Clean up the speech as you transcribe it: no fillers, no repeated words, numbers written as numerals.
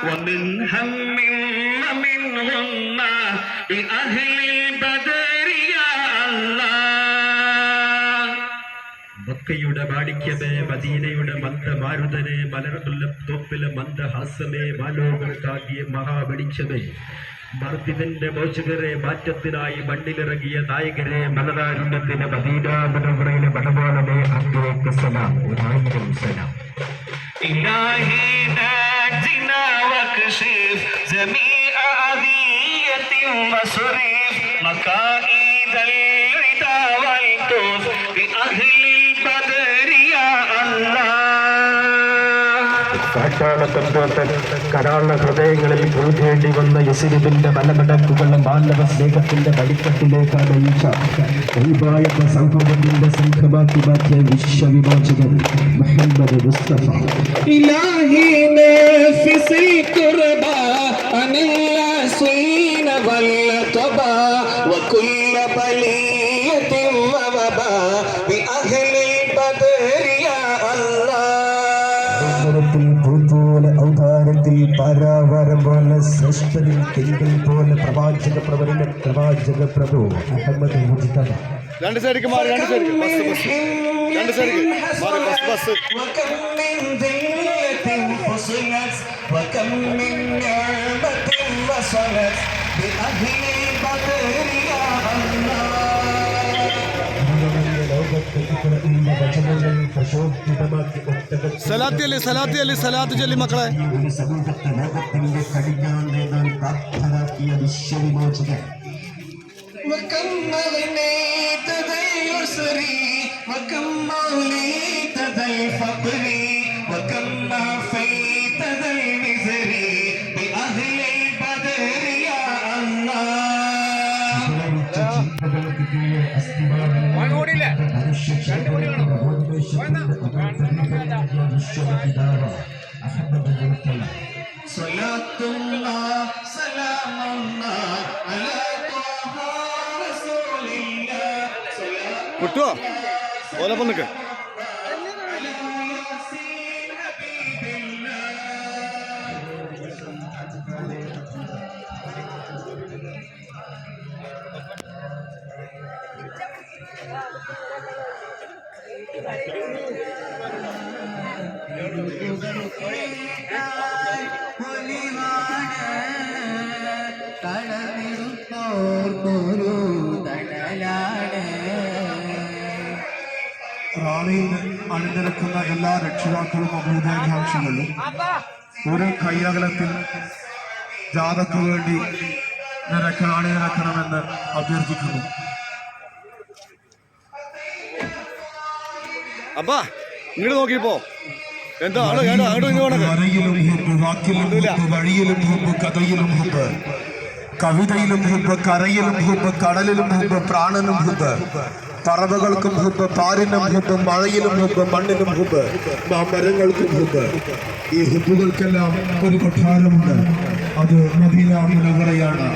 ومن هم ومن غمة بأهل البدر يا الله. മക്കയുടെ മാണിക്യമേ, മദീനയുടെ മന്ദമാരുതനെ, മലർമുല്ല തോപ്പിലെ മന്ദഹാസമേ, മാലോകർക്കാകിയ മഹാവെളിച്ചമേ, മർദ്ദിതന്റെ മോചകരെ, മാറ്റത്തിനായി മണ്ണിലിറങ്ങിയ നായകരെ, മലനാരുണ്യത്തിന് മദീനാമുനവ്വറയിലെ മടവാളമേ, അങ്ങേക്ക് സലാം, 1000 സലാം. ഇലാഹി നാജിനാ വക്ഷിഫ് ജമീഅ അദിയത്തിൻ വസ്രിഫ് മകായിദൽ ഇദാ വൽ തുഫ് ബിഅഹ്ലിൽ ബദരി യാ അല്ലാഹ്. കരാള ഹൃദയങ്ങളിൽ ഉൾക്കേണ്ടി വന്ന യസ്രിബിന്റെ മലമടക്കുകൾ മാനവ സ്നേഹത്തിന്റെ വഴിക്കട്ടിലേക്കാണ് സംഭവത്തിന്റെ സംഘമാക്കി മാറ്റിയ വിശ്വവിമോചകൻ മുഹമ്മദ് മുസ്തഫ. ഇലാഹി നഫ്സി ഖുർബാ അനിൽ വൽ തബാ വകുല്ല ബലിയത്തിൻ വബാ ബിഅഹ്ലിൽ ബദരി യാ അല്ലാഹ്. ഔദാരത്തിൽ പാരാവാരം പോലെ ശ്രേഷ്ഠരിൽ തിങ്കൾ പോലെ പ്രവാചക പ്രഭു അഹമ്മദ് മുജ്തബ. രണ്ട് സൈഡിലേക്ക് മാറി, രണ്ട് സൈഡിലേക്ക് രണ്ട് സൈഡിലേക്ക് മാറി. ബസ് സലാത്ത് ചൊല്ലി മക്കളെ. സമൂഹത്തെ ലോകത്തിന്റെ കടിഞ്ഞാൻ നേടാൻ പ്രാപ്തരാക്കിയ വിശ്വവിമോചകൻ. കിട്ടുവോ ഓലപ്പം നിൽക്ക്. റാണിയിൽ അണിനിരക്കുന്ന എല്ലാ രക്ഷിതാക്കളും അഭ്യുദയാകാംക്ഷികളും ഒരു കൈയകലത്തിൽ ജാഥയ്ക്ക് വേണ്ടി അണിനിരക്കണമെന്ന് അഭ്യർത്ഥിക്കുന്നു. അപ്പാ ഇങ്ങോട്ട് നോക്കിയപ്പോ എന്താ വരയിലും ഹുബ്, വാക്കിലും ഹുബ്, വഴിയിലും ഹുബ്, കഥയിലും ഹുബ്, കവിതയിലും ഹുബ്, കരയിലും ഹുബ്, കടലിലും ഹുബ്, പ്രാണനും ഹുബ്, പറവകൾക്കും ഹുബ്, പാരിനും ഹുബ്, മഴയിലും ഹുബ്, മണ്ണിനും ഹുബ്, മരങ്ങൾക്കും ഹുബ്. ഈ ഹുബുകൾക്കെല്ലാം ഒരു കൊട്ടാരമുണ്ട്. അത് മദീന മുനവ്വറയാണ്.